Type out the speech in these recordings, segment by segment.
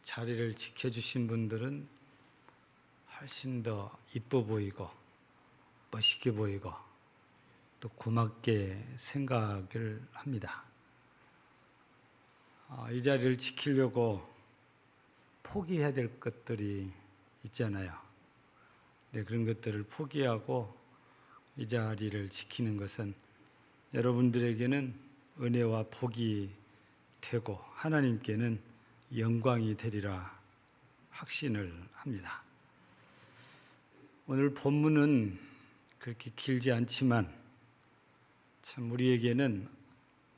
자리를 지켜주신 분들은 훨씬 더 이뻐 보이고 멋있게 보이고 또 고맙게 생각을 합니다. 이 자리를 지키려고 포기해야 될 것들이 있잖아요. 그런 것들을 포기하고 이 자리를 지키는 것은 여러분들에게는 은혜와 복이 되고 하나님께는 영광이 되리라 확신을 합니다. 오늘 본문은 그렇게 길지 않지만 참 우리에게는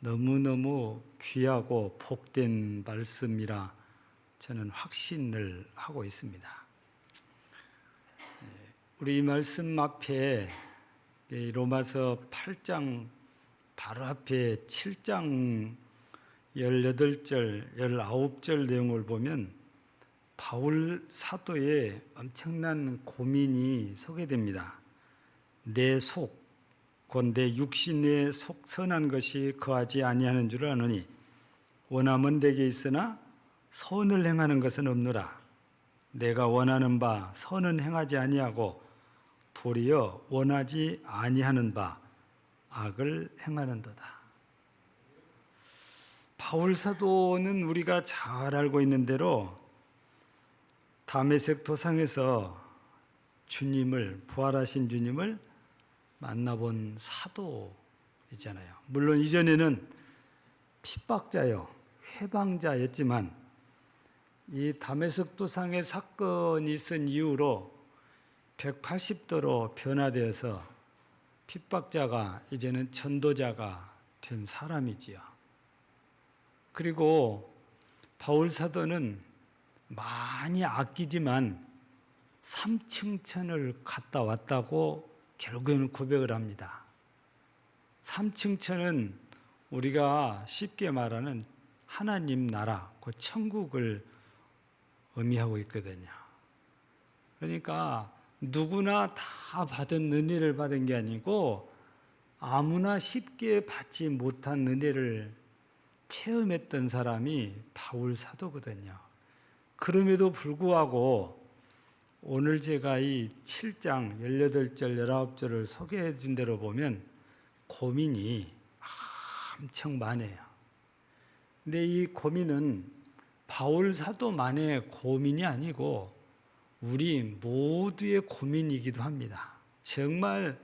너무너무 귀하고 복된 말씀이라 저는 확신을 하고 있습니다. 우리 이 말씀 앞에 로마서 8장 바로 앞에 7장 18절, 19절 내용을 보면 바울 사도의 엄청난 고민이 소개됩니다. 내 속, 곧 내 육신의 속 선한 것이 거하지 아니하는 줄 아노니 원함은 내게 있으나 선을 행하는 것은 없노라. 내가 원하는 바 선은 행하지 아니하고 도리어 원하지 아니하는 바 악을 행하는도다. 바울 사도는 우리가 잘 알고 있는 대로 다메섹 도상에서 주님을, 부활하신 주님을 만나본 사도이잖아요. 물론 이전에는 핍박자요, 회방자였지만 이 다메섹 도상의 사건이 있은 이후로 180도로 변화되어서 핍박자가 이제는 전도자가 된 사람이지요. 그리고 바울 사도는 많이 아끼지만 3층천을 갔다 왔다고 결국에는 고백을 합니다. 3층천은 우리가 쉽게 말하는 하나님 나라, 그 천국을 의미하고 있거든요. 그러니까 누구나 다 받은 은혜를 받은 게 아니고 아무나 쉽게 받지 못한 은혜를 체험했던 사람이 바울 사도거든요. 그럼에도 불구하고 오늘 제가 이 7장 18절 19절을 소개해 준 대로 보면 고민이 엄청 많아요. 근데 이 고민은 바울 사도만의 고민이 아니고 우리 모두의 고민이기도 합니다. 정말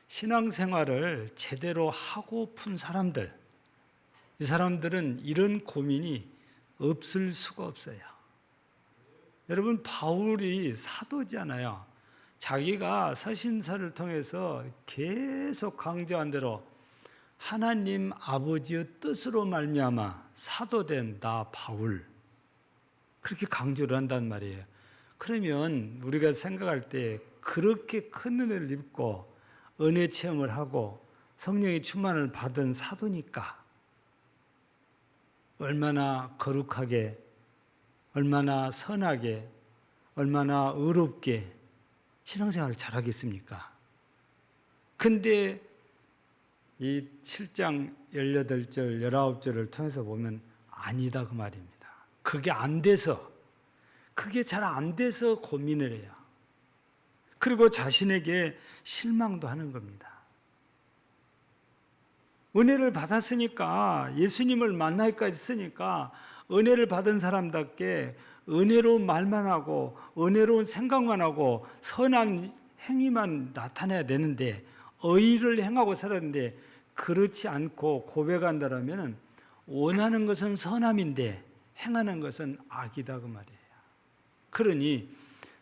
신앙생활을 제대로 하고픈 사람들, 이 사람들은 이런 고민이 없을 수가 없어요. 여러분, 바울이 사도잖아요. 자기가 서신서를 통해서 계속 강조한 대로 하나님 아버지의 뜻으로 말미암아 사도된 나 바울, 그렇게 강조를 한단 말이에요. 그러면 우리가 생각할 때 그렇게 큰 은혜를 입고 은혜 체험을 하고 성령의 충만을 받은 사도니까 얼마나 거룩하게, 얼마나 선하게, 얼마나 의롭게 신앙생활을 잘하겠습니까? 근데 이 7장 18절, 19절을 통해서 보면 아니다 그 말입니다. 그게 안 돼서, 그게 잘 안 돼서 고민을 해요. 그리고 자신에게 실망도 하는 겁니다. 은혜를 받았으니까, 예수님을 만나기까지 했으니까 은혜를 받은 사람답게 은혜로운 말만 하고 은혜로운 생각만 하고 선한 행위만 나타내야 되는데 의의를 행하고 살았는데 그렇지 않고 고백한다면 원하는 것은 선함인데 행하는 것은 악이다 그 말이에요. 그러니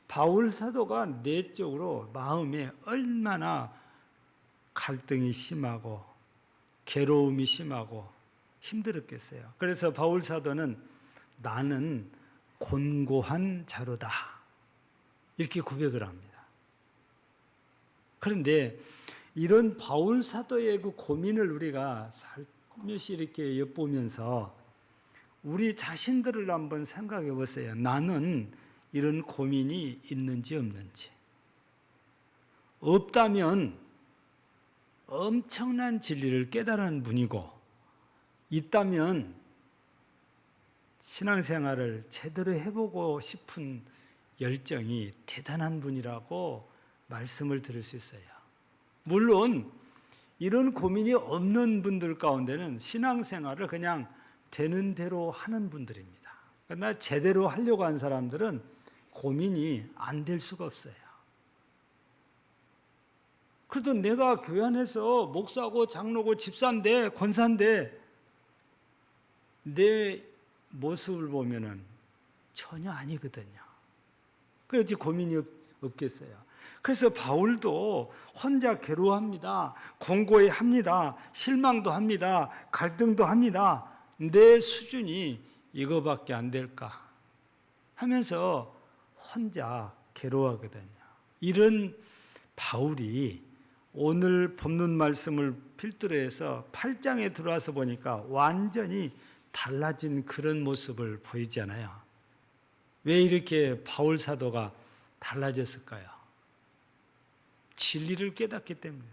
바울 사도가 내적으로 마음에 얼마나 갈등이 심하고 괴로움이 심하고 힘들었겠어요. 그래서 바울 사도는 나는 곤고한 자로다 이렇게 고백을 합니다. 그런데 이런 바울 사도의 그 고민을 우리가 살며시 이렇게 엿보면서 우리 자신들을 한번 생각해 보세요. 나는 이런 고민이 있는지 없는지. 없다면 엄청난 진리를 깨달은 분이고 있다면 신앙생활을 제대로 해보고 싶은 열정이 대단한 분이라고 말씀을 들을 수 있어요. 물론 이런 고민이 없는 분들 가운데는 신앙생활을 그냥 되는 대로 하는 분들입니다. 그러나 제대로 하려고 한 사람들은 고민이 안 될 수가 없어요. 그래도 내가 교회 안에서 목사고 장로고 집사인데 권사인데 내 모습을 보면은 전혀 아니거든요. 그래서 고민이 없겠어요. 그래서 바울도 혼자 괴로워합니다. 공고해합니다. 실망도 합니다. 갈등도 합니다. 내 수준이 이거밖에 안 될까 하면서 혼자 괴로워하거든요. 이런 바울이 오늘 본문 말씀을 필두로 해서 8장에 들어와서 보니까 완전히 달라진 그런 모습을 보이잖아요. 왜 이렇게 바울 사도가 달라졌을까요? 진리를 깨닫기 때문에,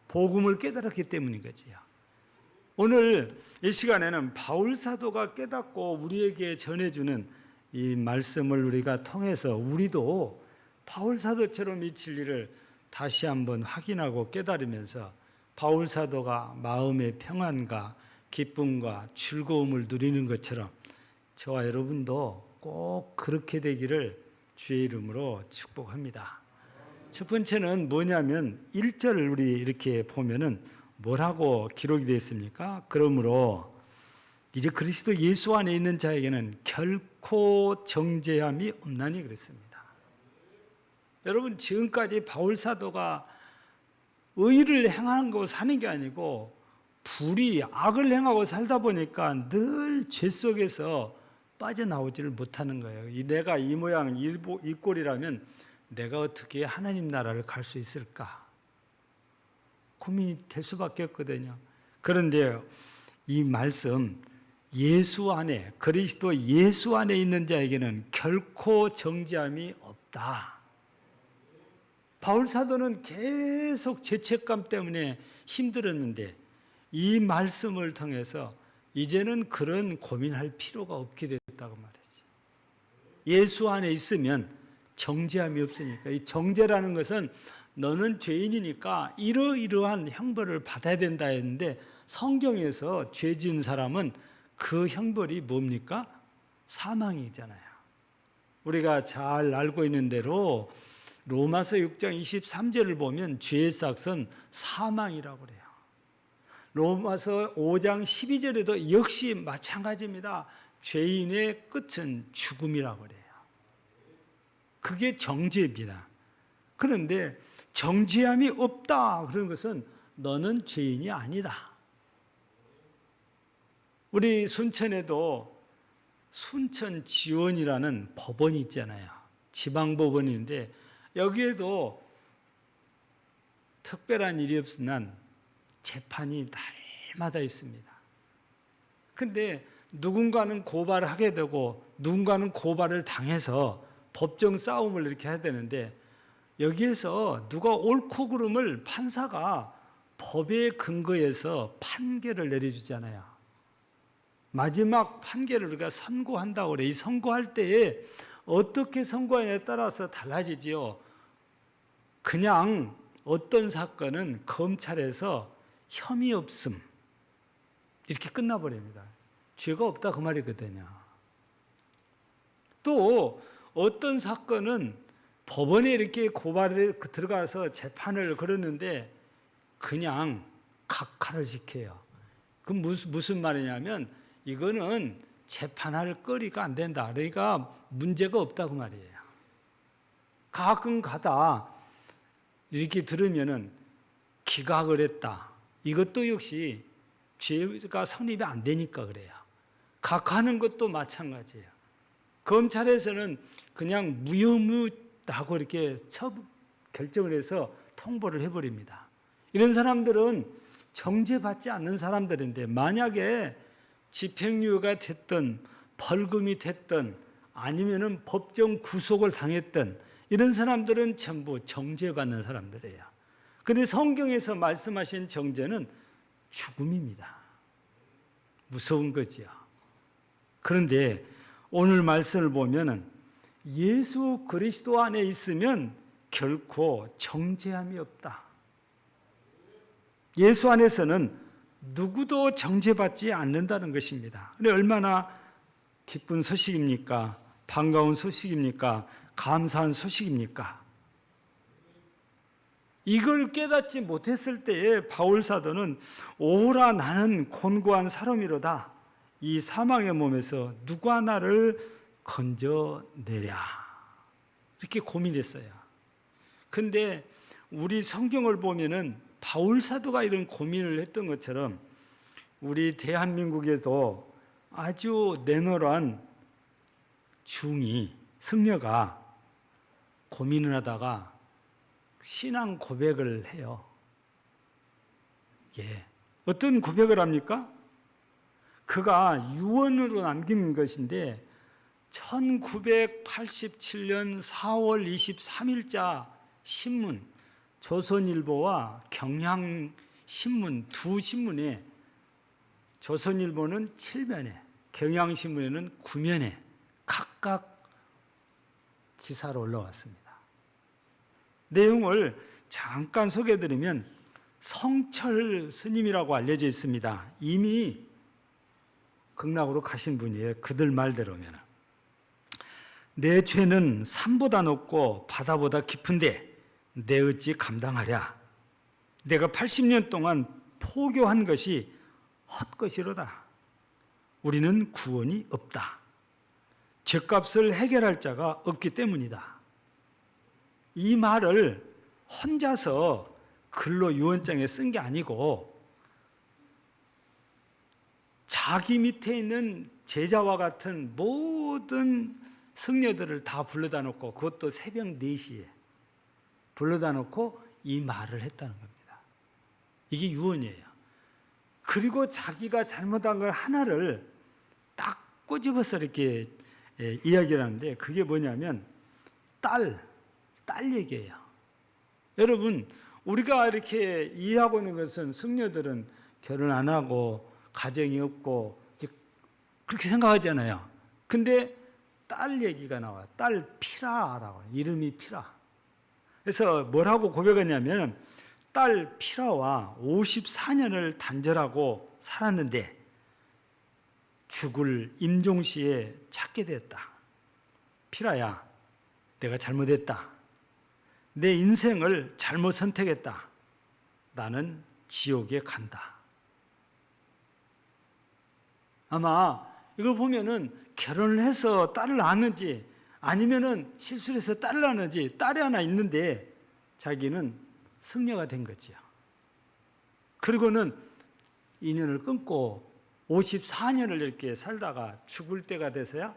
복음을 깨달았기 때문인 거지요. 오늘 이 시간에는 바울 사도가 깨닫고 우리에게 전해주는 이 말씀을 우리가 통해서 우리도 바울 사도처럼 이 진리를 다시 한번 확인하고 깨달으면서 바울 사도가 마음의 평안과 기쁨과 즐거움을 누리는 것처럼 저와 여러분도 꼭 그렇게 되기를 주의 이름으로 축복합니다. 첫 번째는 뭐냐면 1절을 우리 이렇게 보면은 뭐라고 기록이 되어 있습니까? 그러므로 이제 그리스도 예수 안에 있는 자에게는 결코 정죄함이 없나니 그랬습니다. 여러분, 지금까지 바울 사도가 의를 행하고 사는 게 아니고 불의, 악을 행하고 살다 보니까 늘 죄 속에서 빠져나오지를 못하는 거예요. 내가 이 모양 이 꼴이라면 내가 어떻게 하나님 나라를 갈 수 있을까? 고민이 될 수밖에 없거든요. 그런데 이 말씀, 예수 안에, 그리스도 예수 안에 있는 자에게는 결코 정죄함이 없다. 바울 사도는 계속 죄책감 때문에 힘들었는데 이 말씀을 통해서 이제는 그런 고민할 필요가 없게 됐다고 말이죠. 예수 안에 있으면 정죄함이 없으니까. 이 정죄라는 것은 너는 죄인이니까 이러이러한 형벌을 받아야 된다 했는데 성경에서 죄 지은 사람은 그 형벌이 뭡니까? 사망이잖아요. 우리가 잘 알고 있는 대로 로마서 6장 23절을 보면 죄의 삭은 사망이라고 그래요. 로마서 5장 12절에도 역시 마찬가지입니다. 죄인의 끝은 죽음이라고 그래요. 그게 정죄입니다. 그런데 정죄함이 없다 그런 것은 너는 죄인이 아니다. 우리 순천에도 순천지원이라는 법원이 있잖아요. 지방법원인데 여기에도 특별한 일이 없은 한 재판이 날마다 있습니다. 그런데 누군가는 고발을 하게 되고 누군가는 고발을 당해서 법정 싸움을 이렇게 해야 되는데 여기에서 누가 옳고 그름을 판사가 법에 근거해서 판결을 내려주잖아요. 마지막 판결을 우리가 선고한다고 그래. 이 선고할 때에 어떻게 선고하냐에 따라서 달라지지요. 그냥 어떤 사건은 검찰에서 혐의 없음 이렇게 끝나버립니다. 죄가 없다 그 말이거든요. 또 어떤 사건은 법원에 이렇게 고발에 들어가서 재판을 걸었는데 그냥 각하를 시켜요. 그럼 무슨 말이냐면 이거는 재판할 거리가 안 된다. 그러니까 문제가 없다고 말이에요. 가끔 가다 이렇게 들으면은 기각을 했다. 이것도 역시 죄가 성립이 안 되니까 그래요. 각하하는 것도 마찬가지예요. 검찰에서는 그냥 무혐의하고 이렇게 결정을 해서 통보를 해버립니다. 이런 사람들은 정죄받지 않는 사람들인데 만약에 집행유예가 됐든 벌금이 됐든 아니면은 법정 구속을 당했든 이런 사람들은 전부 정죄받는 사람들이에요. 그런데 성경에서 말씀하신 정죄는 죽음입니다. 무서운 거지요. 그런데 오늘 말씀을 보면은 예수 그리스도 안에 있으면 결코 정죄함이 없다. 예수 안에서는 누구도 정죄받지 않는다는 것입니다. 근데 얼마나 기쁜 소식입니까? 반가운 소식입니까? 감사한 소식입니까? 이걸 깨닫지 못했을 때에 바울 사도는 오라 나는 곤고한 사람이로다. 이 사망의 몸에서 누가 나를 건져내랴. 이렇게 고민했어요. 근데 우리 성경을 보면은 바울 사도가 이런 고민을 했던 것처럼 우리 대한민국에도 아주 내노란 중이 승려가 고민을 하다가 신앙 고백을 해요. 예. 어떤 고백을 합니까? 그가 유언으로 남긴 것인데 1987년 4월 23일자 신문 조선일보와 경향신문 두 신문에 조선일보는 7면에 경향신문에는 9면에 각각 기사로 올라왔습니다. 내용을 잠깐 소개해드리면 성철 스님이라고 알려져 있습니다. 이미 극락으로 가신 분이에요. 그들 말대로면 내 죄는 산보다 높고 바다보다 깊은데 내 어찌 감당하랴. 내가 80년 동안 포교한 것이 헛것이로다. 우리는 구원이 없다. 죄값을 해결할 자가 없기 때문이다. 이 말을 혼자서 글로 유언장에 쓴 게 아니고 자기 밑에 있는 제자와 같은 모든 승려들을 다 불러다 놓고, 그것도 새벽 4시에 불러다 놓고 이 말을 했다는 겁니다. 이게 유언이에요. 그리고 자기가 잘못한 걸 하나를 딱 꼬집어서 이렇게 이야기를 하는데, 그게 뭐냐면 딸 얘기예요. 여러분, 우리가 이렇게 이해하고 있는 것은 승려들은 결혼 안 하고 가정이 없고 그렇게 생각하잖아요. 근데 딸 얘기가 나와요. 딸 피라라고. 이름이 피라. 그래서 뭐라고 고백했냐면 딸 피라와 54년을 단절하고 살았는데 죽을 임종시에 찾게 됐다. 피라야, 내가 잘못했다. 내 인생을 잘못 선택했다. 나는 지옥에 간다. 아마 이걸 보면은 결혼을 해서 딸을 낳았는지 아니면은 실수를 해서 딸을 낳았는지 딸이 하나 있는데 자기는 승려가 된 거지요. 그리고는 인연을 끊고 54년을 이렇게 살다가 죽을 때가 돼서야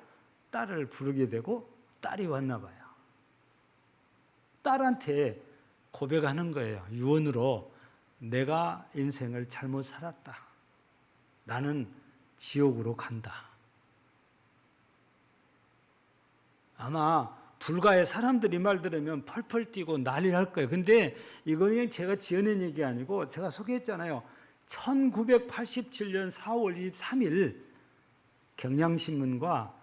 딸을 부르게 되고 딸이 왔나 봐요. 딸한테 고백하는 거예요. 유언으로 내가 인생을 잘못 살았다. 나는 지옥으로 간다. 아마 불가의 사람들이 말 들으면 펄펄 뛰고 난리를 할 거예요. 근데 이거는 제가 지어낸 얘기 아니고 제가 소개했잖아요. 1987년 4월 23일 경향신문과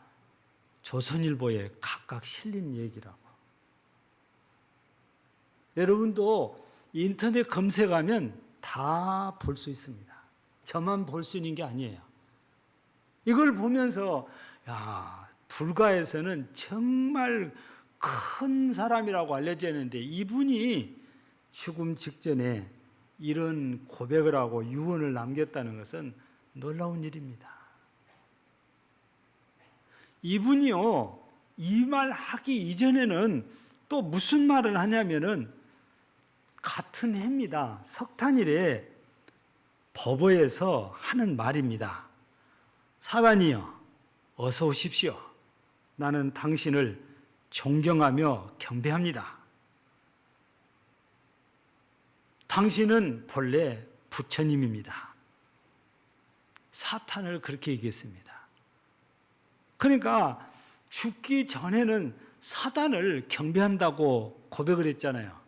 조선일보에 각각 실린 얘기라고. 여러분도 인터넷 검색하면 다 볼 수 있습니다. 저만 볼 수 있는 게 아니에요. 이걸 보면서 야, 불가에서는 정말 큰 사람이라고 알려져 있는데 이분이 죽음 직전에 이런 고백을 하고 유언을 남겼다는 것은 놀라운 일입니다. 이분이요, 이 말 하기 이전에는 또 무슨 말을 하냐면은 같은 해입니다. 석탄일에 법어에서 하는 말입니다. 사단이여, 어서 오십시오. 나는 당신을 존경하며 경배합니다. 당신은 본래 부처님입니다. 사탄을 그렇게 얘기했습니다. 그러니까 죽기 전에는 사단을 경배한다고 고백을 했잖아요.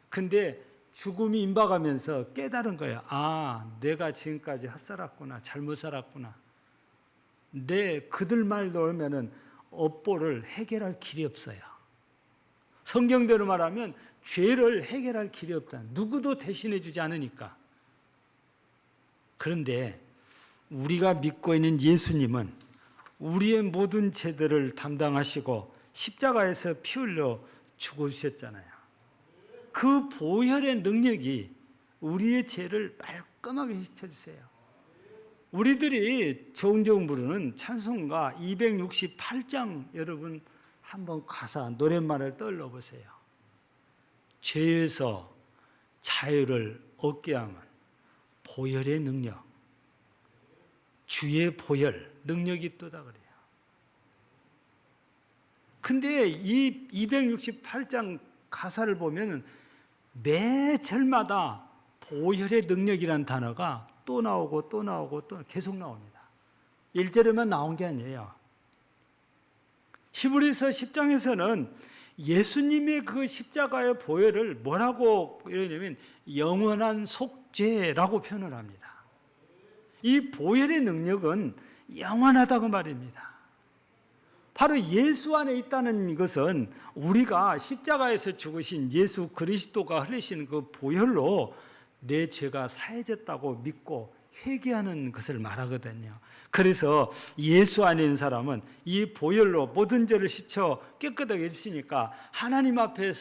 근데 죽음이 임박하면서 깨달은 거예요. 아, 내가 지금까지 헛살았구나. 잘못 살았구나. 그들 말 놓으면은 업보를 해결할 길이 없어요. 성경대로 말하면 죄를 해결할 길이 없다. 누구도 대신해 주지 않으니까. 그런데 우리가 믿고 있는 예수님은 우리의 모든 죄들을 담당하시고 십자가에서 피 흘려 죽으셨잖아요. 그 보혈의 능력이 우리의 죄를 말끔하게 씻어주세요. 우리들이 조용조용 부르는 찬송가 268장 여러분 한번 가사 노랫말을 떠올려보세요. 죄에서 자유를 얻게 하면 보혈의 능력, 주의 보혈 능력이 있도다 그래요. 근데 이 268장 가사를 보면 매 절마다 보혈의 능력이라는 단어가 또 나오고 또 나오고 또 계속 나옵니다. 1절에만 나온 게 아니에요. 히브리서 10장에서는 예수님의 그 십자가의 보혈을 뭐라고 이러냐면 영원한 속죄라고 표현을 합니다. 이 보혈의 능력은 영원하다고 말입니다. 바로 예수 안에 있다는 것은 우리가 십자가에서 죽으신 예수 그리스도가 흘리신 그 보혈로 내 죄가 사해졌다고 믿고 회개하는 것을 말하거든요. 그래서 예수 안에 있는 사람은 이 보혈로 모든 죄를 씻어 깨끗하게 해주시니까 하나님 앞에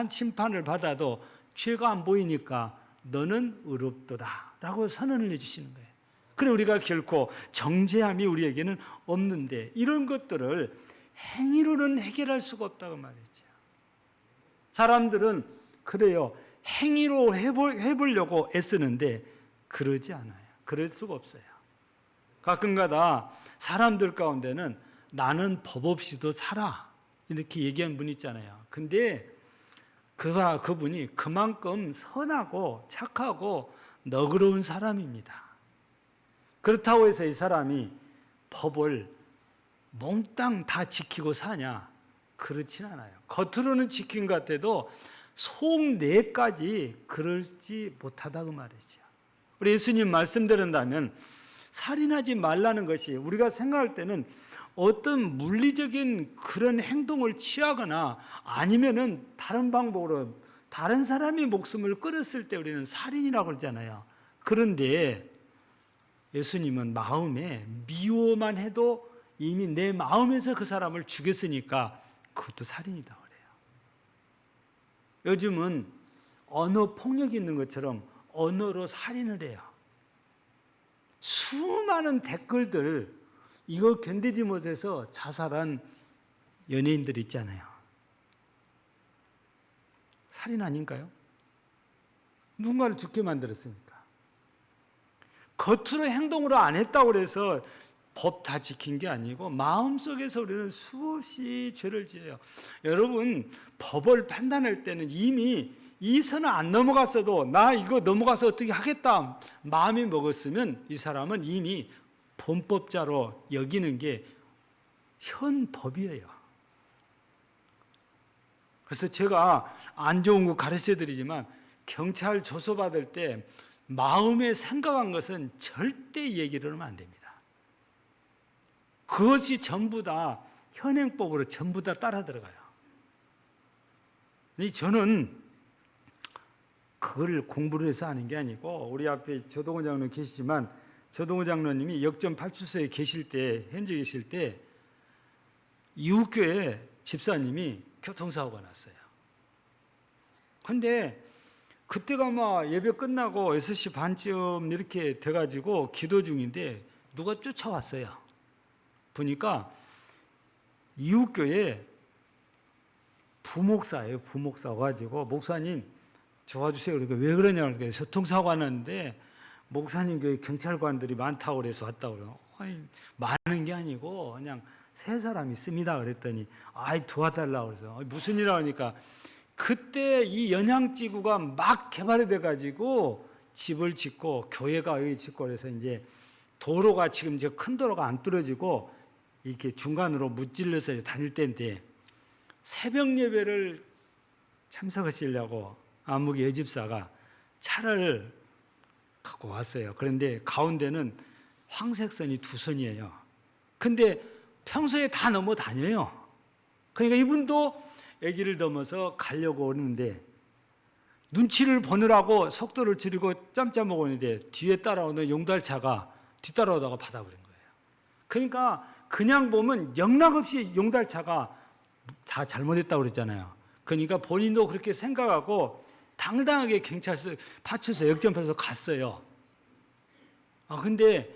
심판을 받아도 죄가 안 보이니까 너는 의롭도다 라고 선언을 해주시는 거예요. 그래 우리가 결코 정죄함이 우리에게는 없는데 이런 것들을 행위로는 해결할 수가 없다고 말이죠. 사람들은 그래요. 행위로 해보려고 애쓰는데 그러지 않아요. 그럴 수가 없어요. 가끔가다 사람들 가운데는 나는 법 없이도 살아 이렇게 얘기하는 분 있잖아요. 근데 그분이 그만큼 선하고 착하고 너그러운 사람입니다. 그렇다고 해서 이 사람이 법을 몽땅 다 지키고 사냐? 그렇진 않아요. 겉으로는 지킨 것 같아도 속내까지 그러지 못하다고 말이죠. 우리 예수님 말씀드린다면 살인하지 말라는 것이 우리가 생각할 때는 어떤 물리적인 그런 행동을 취하거나 아니면은 다른 방법으로 다른 사람의 목숨을 끊었을 때 우리는 살인이라고 그러잖아요. 그런데 예수님은 마음에 미워만 해도 이미 내 마음에서 그 사람을 죽였으니까 그것도 살인이다 그래요. 요즘은 언어 폭력이 있는 것처럼 언어로 살인을 해요. 수많은 댓글들 이거 견디지 못해서 자살한 연예인들 있잖아요. 살인 아닌가요? 누군가를 죽게 만들었으니까. 겉으로 행동으로 안 했다고 해서 법 다 지킨 게 아니고 마음속에서 우리는 수없이 죄를 지어요. 여러분 법을 판단할 때는 이미 이 선을 안 넘어갔어도 나 이거 넘어가서 어떻게 하겠다 마음이 먹었으면 이 사람은 이미 범법자로 여기는 게 현법이에요. 그래서 제가 안 좋은 거 가르쳐 드리지만 경찰 조서받을 때 마음에 생각한 것은 절대 얘기를 하면 안 됩니다. 그것이 전부 다 현행법으로 전부 다 따라 들어가요. 저는 그걸 공부를 해서 하는 게 아니고 우리 앞에 조동호 장로님 계시지만 조동호 장로님이 역전 파출소에 계실 때 현재 계실 때 이웃교회 집사님이 교통사고가 났어요. 근데 그때가 막 예배 끝나고 6시 반쯤 이렇게 돼가지고 기도 중인데 누가 쫓아왔어요. 보니까 이웃교회 부목사예요. 부목사 와가지고 목사님 도와주세요. 그러니까 왜 그러냐고 그러니까 교통사고 났는데 목사님 교회 경찰관들이 많다고 그래서 왔다고 그래요. 아니, 많은 게 아니고 그냥 3사람 있습니다. 그랬더니 아이 도와달라고 그래서 무슨 일 하니까 그때 이 연양지구가 막 개발이 돼가지고 집을 짓고 교회가 여기 짓고 그래서 이제 도로가 지금 저 큰 도로가 안 뚫어지고 이렇게 중간으로 무찔러서 다닐 때인데 새벽 예배를 참석하시려고 안목의 여집사가 차를 갖고 왔어요. 그런데 가운데는 황색선이 2선이에요. 근데 평소에 다 넘어다녀요. 그러니까 이분도 아기를 넘어서 가려고 오는데 눈치를 보느라고 속도를 줄이고 짬짬 오는데 뒤에 따라오는 용달차가 뒤따라오다가 받아버린 거예요. 그러니까 그냥 보면 영락없이 용달차가 다 잘못했다고 그랬잖아요. 그러니까 본인도 그렇게 생각하고 당당하게 경찰서 파출소 역전해서 갔어요. 근데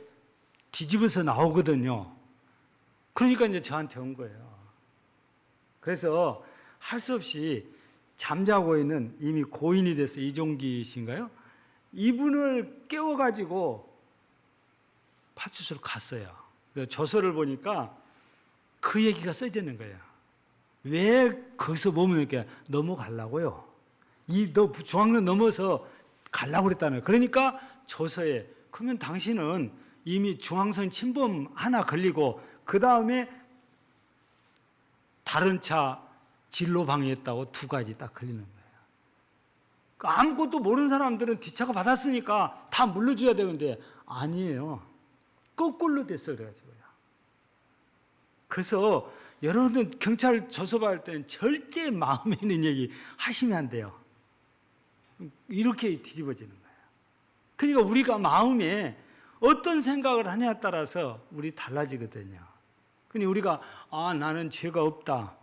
뒤집어서 나오거든요. 그러니까 이제 저한테 온 거예요. 그래서 할 수 없이 잠자고 있는 이미 고인이 돼서 이종기 씨인가요? 이분을 깨워가지고 파출소로 갔어요. 조서를 보니까 그 얘기가 써져 있는 거예요. 왜 거기서 머무니까 넘어가려고요? 너 중앙선 넘어서 가려고 그랬다는 거예요. 그러니까 조서에 그러면 당신은 이미 중앙선 침범 하나 걸리고 그 다음에 다른 차 진로 방해했다고 2가지 딱 걸리는 거예요. 아무것도 모르는 사람들은 뒷차가 받았으니까 다 물러줘야 되는데 아니에요. 거꾸로 됐어 그래가지고요. 그래서 여러분들 경찰 조서 받을 때는 절대 마음에 있는 얘기 하시면 안 돼요. 이렇게 뒤집어지는 거예요. 그러니까 우리가 마음에 어떤 생각을 하냐에 따라서 우리 달라지거든요. 그러니까 우리가 나는 죄가 없다.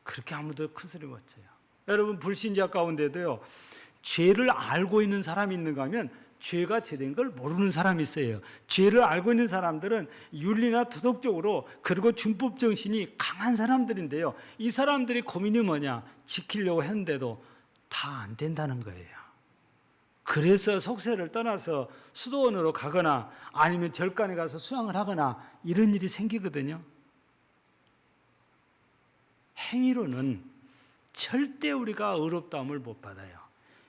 그렇게 아무도 큰 소리 못 쳐요. 여러분 불신자 가운데도요. 죄를 알고 있는 사람이 있는가 하면 죄가 죄된 걸 모르는 사람이 있어요. 죄를 알고 있는 사람들은 윤리나 도덕적으로 그리고 준법 정신이 강한 사람들인데요. 이 사람들이 고민이 뭐냐? 지키려고 했는데도 다 안 된다는 거예요. 그래서 속세를 떠나서 수도원으로 가거나 아니면 절간에 가서 수양을 하거나 이런 일이 생기거든요. 행위로는 절대 우리가 의롭다함을 못 받아요.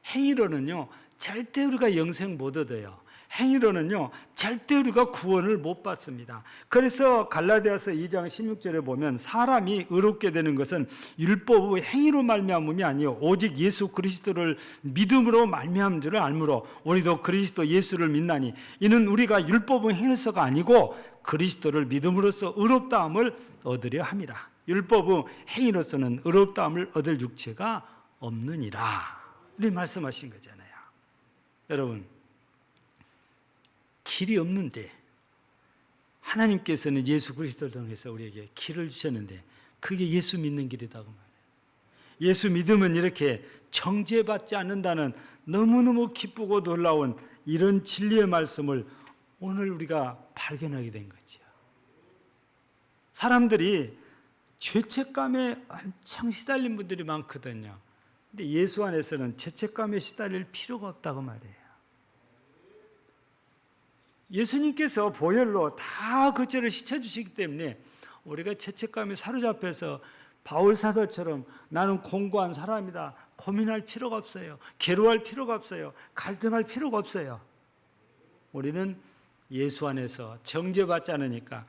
행위로는요 절대 우리가 영생 못 얻어요. 행위로는요 절대 우리가 구원을 못 받습니다. 그래서 갈라디아서 2장 16절에 보면 사람이 의롭게 되는 것은 율법의 행위로 말미암음이 아니요 오직 예수 그리스도를 믿음으로 말미암은 줄을 알므로 우리도 그리스도 예수를 믿나니 이는 우리가 율법의 행위로서가 아니고 그리스도를 믿음으로써 의롭다함을 얻으려 함이라. 율법의 행위로서는 의롭다함을 얻을 육체가 없느니라. 이렇게 말씀하신 거잖아요. 여러분 길이 없는데 하나님께서는 예수 그리스도를 통해서 우리에게 길을 주셨는데 그게 예수 믿는 길이다고 말해요. 예수 믿으면 이렇게 정죄받지 않는다는 너무너무 기쁘고 놀라운 이런 진리의 말씀을 오늘 우리가 발견하게 된 거죠. 사람들이 죄책감에 엄청 시달린 분들이 많거든요. 근데 예수 안에서는 죄책감에 시달릴 필요가 없다고 말해요. 예수님께서 보혈로 다 그 죄를 씻어주시기 때문에 우리가 죄책감에 사로잡혀서 바울 사도처럼 나는 공고한 사람이다 고민할 필요가 없어요. 괴로워할 필요가 없어요. 갈등할 필요가 없어요. 우리는 예수 안에서 정죄받지 않으니까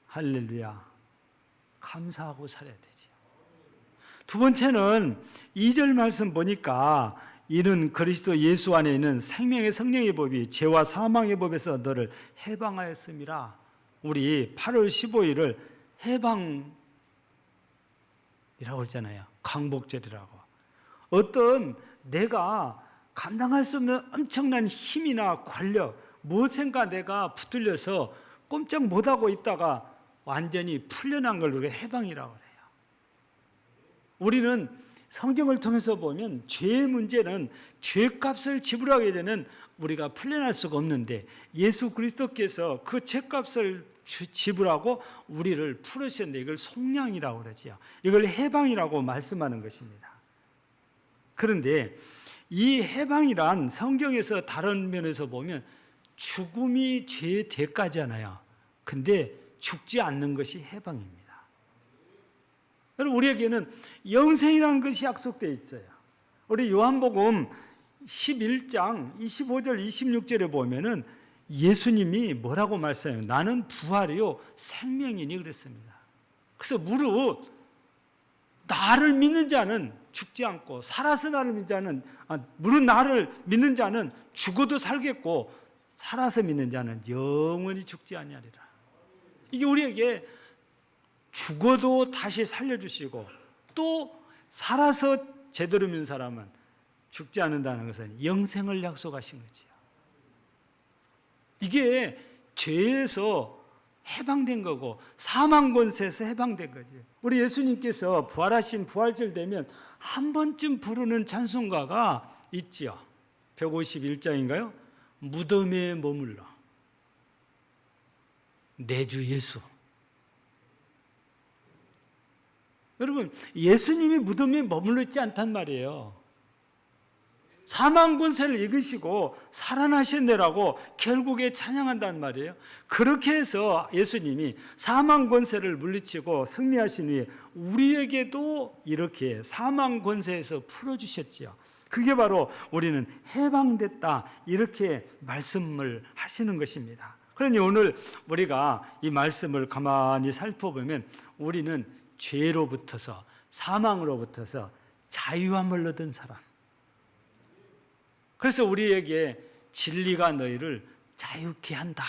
할렐루야 감사하고 살아야 되죠. 두 번째는 2절 말씀 보니까 이는 그리스도 예수 안에 있는 생명의 성령의 법이 죄와 사망의 법에서 너를 해방하였음이라. 우리 8월 15일을 해방이라고 했잖아요. 강복절이라고. 어떤 내가 감당할 수 없는 엄청난 힘이나 권력 무엇인가 내가 붙들려서 꼼짝 못하고 있다가 완전히 풀려난 걸 우리가 해방이라고 해요. 우리는 성경을 통해서 보면 죄의 문제는 죄값을 지불하게 되는 우리가 풀려날 수가 없는데 예수 그리스도께서 그 죄값을 지불하고 우리를 풀으셨는데 이걸 속량이라고 그러죠. 이걸 해방이라고 말씀하는 것입니다. 그런데 이 해방이란 성경에서 다른 면에서 보면 죽음이 죄의 대가잖아요. 근데 죽지 않는 것이 해방입니다. 우리에게는 영생이라는 것이 약속되어 있어요. 우리 요한복음 11장 25절 26절에 보면은 예수님이 뭐라고 말씀해요? 나는 부활이요 생명이니 그랬습니다. 그래서 무릇 나를 믿는 자는 죽지 않고 살아서 나를 믿는 자는 무릇 나를 믿는 자는 죽어도 살겠고 살아서 믿는 자는 영원히 죽지 아니하리라. 이게 우리에게 죽어도 다시 살려주시고 또 살아서 제대로 믿는 사람은 죽지 않는다는 것은 영생을 약속하신 거지요. 이게 죄에서 해방된 거고 사망 권세에서 해방된 거지. 우리 예수님께서 부활하신 부활절 되면 한 번쯤 부르는 찬송가가 있지요. 151장인가요? 무덤에 머물러 내 주 예수. 여러분, 예수님이 무덤에 머물러 있지 않단 말이에요. 사망 권세를 이기시고 살아나셨네라고 결국에 찬양한단 말이에요. 그렇게 해서 예수님이 사망 권세를 물리치고 승리하신 후에 우리에게도 이렇게 사망 권세에서 풀어주셨지요. 그게 바로 우리는 해방됐다 이렇게 말씀을 하시는 것입니다. 그러니 오늘 우리가 이 말씀을 가만히 살펴보면 우리는 죄로부터서 사망으로부터서 자유함을 얻은 사람. 그래서 우리에게 진리가 너희를 자유케 한다.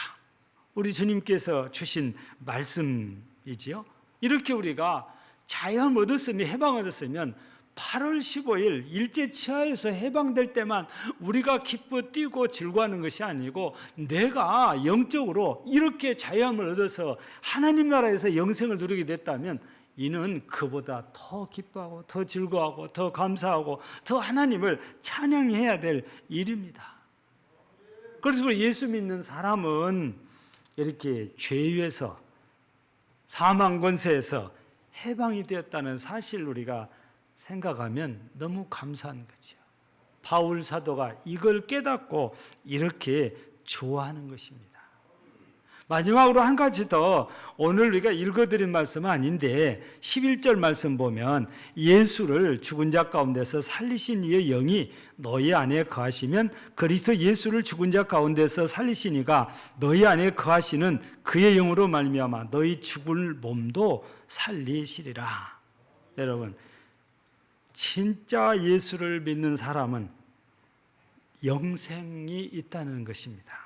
우리 주님께서 주신 말씀이지요. 이렇게 우리가 자유함 얻었으면 해방 얻었으면 8월 15일 일제치하에서 해방될 때만 우리가 기뻐 뛰고 즐거워하는 것이 아니고 내가 영적으로 이렇게 자유함을 얻어서 하나님 나라에서 영생을 누리게 됐다면 이는 그보다 더 기뻐하고 더 즐거워하고 더 감사하고 더 하나님을 찬양해야 될 일입니다. 그래서 우리 예수 믿는 사람은 이렇게 죄에서 사망 권세에서 해방이 되었다는 사실을 우리가 생각하면 너무 감사한 거죠. 바울 사도가 이걸 깨닫고 이렇게 좋아하는 것입니다. 마지막으로 한 가지 더 오늘 우리가 읽어드린 말씀은 아닌데 11절 말씀 보면 예수를 죽은 자 가운데서 살리신 이의 영이 너희 안에 거하시면 그리스도 예수를 죽은 자 가운데서 살리신 이가 너희 안에 거하시는 그의 영으로 말미암아 너희 죽을 몸도 살리시리라. 여러분, 진짜 예수를 믿는 사람은 영생이 있다는 것입니다.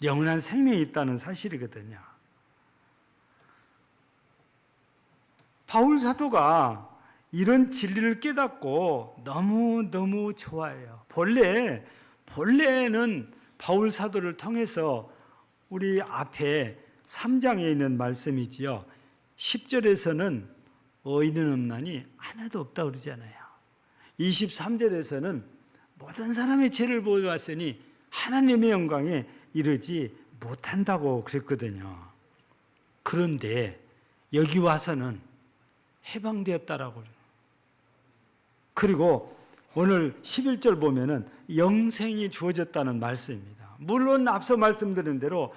영원한 생명이 있다는 사실이거든요. 바울 사도가 이런 진리를 깨닫고 너무너무 좋아해요. 본래는 바울 사도를 통해서 우리 앞에 3장에 있는 말씀이지요. 10절에서는 의인은 없나니 하나도 없다 그러잖아요. 23절에서는 모든 사람의 죄를 보여왔으니 하나님의 영광에 이르지 못한다고 그랬거든요. 그런데 여기 와서는 해방되었다라고 그래요. 그리고 오늘 11절 보면은 영생이 주어졌다는 말씀입니다. 물론 앞서 말씀드린 대로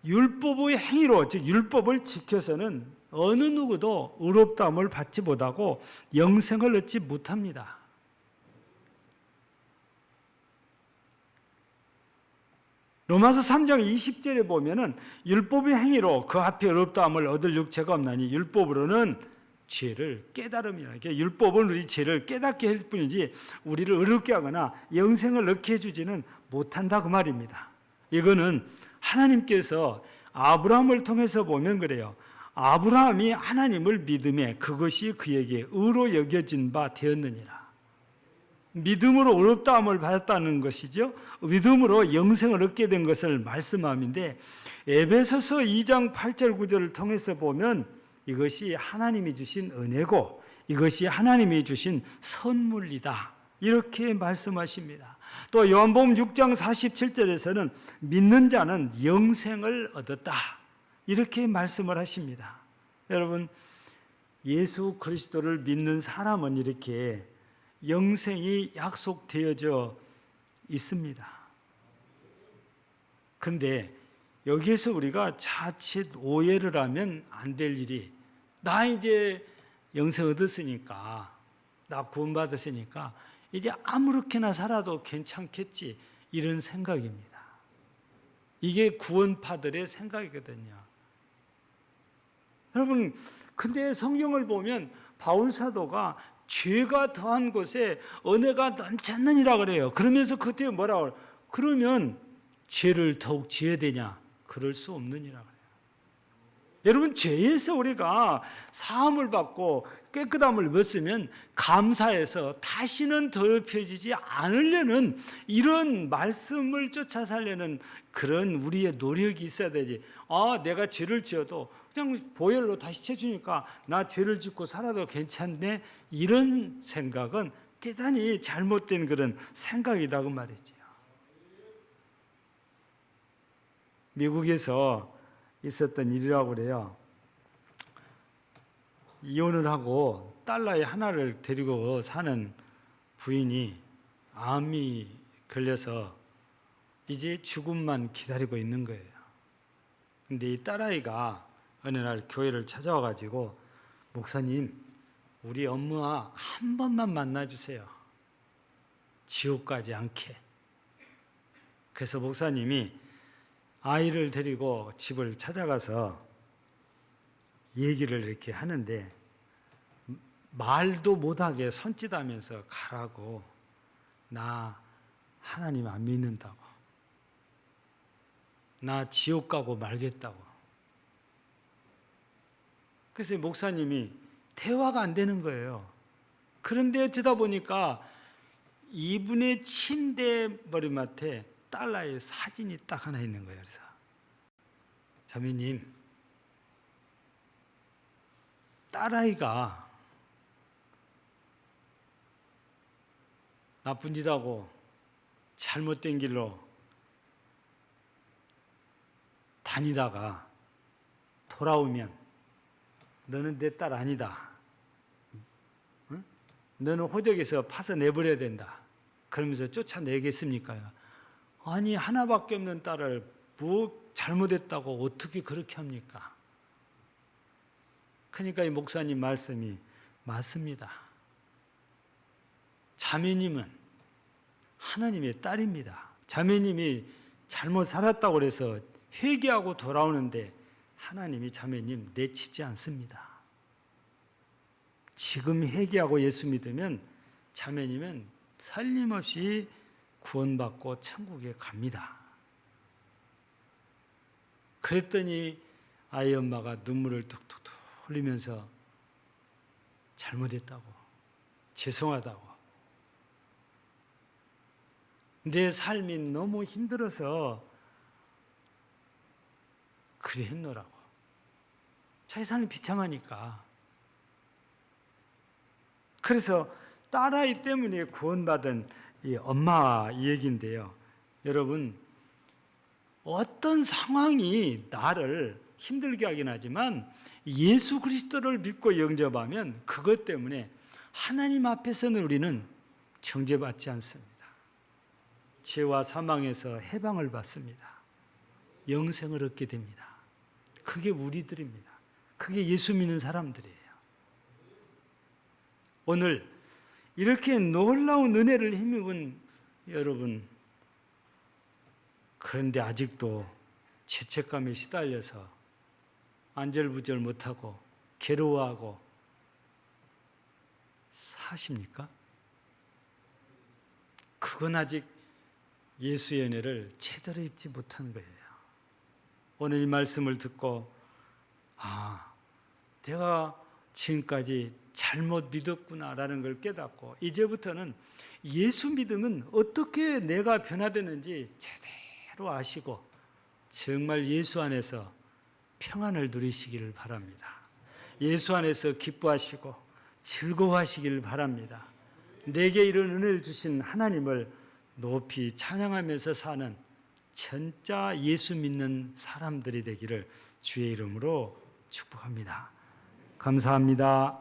율법의 행위로, 즉 율법을 지켜서는 어느 누구도 의롭다함을 받지 못하고 영생을 얻지 못합니다. 로마서 3장 20절에 보면은 율법의 행위로 그 앞에 의롭다함을 얻을 육체가 없나니 율법으로는 죄를 깨달음이라. 율법은 우리 죄를 깨닫게 할 뿐이지 우리를 의롭게 하거나 영생을 얻게 해주지는 못한다 그 말입니다. 이거는 하나님께서 아브라함을 통해서 보면 그래요. 아브라함이 하나님을 믿음에 그것이 그에게 의로 여겨진 바 되었느니라. 믿음으로 의롭다함을 받았다는 것이죠. 믿음으로 영생을 얻게 된 것을 말씀함인데 에베소서 2장 8절 9절을 통해서 보면 이것이 하나님이 주신 은혜고 이것이 하나님이 주신 선물이다. 이렇게 말씀하십니다. 또 요한복음 6장 47절에서는 믿는 자는 영생을 얻었다. 이렇게 말씀을 하십니다. 여러분, 예수 그리스도를 믿는 사람은 이렇게 영생이 약속되어져 있습니다. 그런데 여기에서 우리가 자칫 오해를 하면 안 될 일이 나 이제 영생 얻었으니까 나 구원받았으니까 이제 아무렇게나 살아도 괜찮겠지 이런 생각입니다. 이게 구원파들의 생각이거든요. 여러분, 근데 성경을 보면 바울 사도가 죄가 더한 곳에 은혜가 넘쳤느니라 그래요. 그러면서 그때 뭐라고 그래요? 그러면 죄를 더욱 지어야 되냐? 그럴 수 없느니라 그래요. 여러분, 죄에서 우리가 사함을 받고 깨끗함을 입었으면 감사해서 다시는 더럽혀지지 않으려는 이런 말씀을 쫓아 살려는 그런 우리의 노력이 있어야 되지. 내가 죄를 지어도 그냥 보혈로 다시 채주니까 나 죄를 짓고 살아도 괜찮네, 이런 생각은 대단히 잘못된 그런 생각이다 그 말이지요. 미국에서 있었던 일이라고 그래요. 이혼을 하고 딸아이 하나를 데리고 사는 부인이 암이 걸려서 이제 죽음만 기다리고 있는 거예요. 근데 이 딸아이가 어느 날 교회를 찾아와 가지고, 목사님, 우리 엄마 한 번만 만나주세요, 지옥 가지 않게. 그래서 목사님이 아이를 데리고 집을 찾아가서 얘기를 이렇게 하는데, 말도 못하게 손짓하면서 가라고, 나 하나님 안 믿는다고, 나 지옥 가고 말겠다고. 그래서 목사님이 대화가 안 되는 거예요. 그런데 어쩌다 보니까 이분의 침대 머리맡에 딸아이의 사진이 딱 하나 있는 거예요. 그래서, 자매님, 딸아이가 나쁜 짓 하고 잘못된 길로 다니다가 돌아오면 너는 내 딸 아니다, 응? 너는 호적에서 파서 내버려야 된다, 그러면서 쫓아내겠습니까? 아니, 하나밖에 없는 딸을 뭐 잘못했다고 어떻게 그렇게 합니까? 그러니까 이 목사님 말씀이 맞습니다. 자매님은 하나님의 딸입니다. 자매님이 잘못 살았다고 해서 회개하고 돌아오는데 하나님이 자매님 내치지 않습니다. 지금 회개하고 예수 믿으면 자매님은 틀림없이 구원받고 천국에 갑니다. 그랬더니 아이 엄마가 눈물을 툭툭툭 흘리면서 잘못했다고, 죄송하다고, 내 삶이 너무 힘들어서 그래 했노라고. 자기 삶이 비참하니까. 그래서 딸아이 때문에 구원받은 이 엄마 얘기인데요. 여러분, 어떤 상황이 나를 힘들게 하긴 하지만 예수 그리스도를 믿고 영접하면 그것 때문에 하나님 앞에서는 우리는 정죄받지 않습니다. 죄와 사망에서 해방을 받습니다. 영생을 얻게 됩니다. 그게 우리들입니다. 그게 예수 믿는 사람들이에요. 오늘 이렇게 놀라운 은혜를 힘입은 여러분, 그런데 아직도 죄책감에 시달려서 안절부절 못하고 괴로워하고 사십니까? 그건 아직 예수의 은혜를 제대로 입지 못한 거예요. 오늘 이 말씀을 듣고, 내가 지금까지 잘못 믿었구나라는 걸 깨닫고, 이제부터는 예수 믿음은 어떻게 내가 변화되는지 제대로 아시고 정말 예수 안에서 평안을 누리시기를 바랍니다. 예수 안에서 기뻐하시고 즐거워하시기를 바랍니다. 내게 이런 은혜를 주신 하나님을 높이 찬양하면서 사는 진짜 예수 믿는 사람들이 되기를 주의 이름으로 축복합니다. 감사합니다.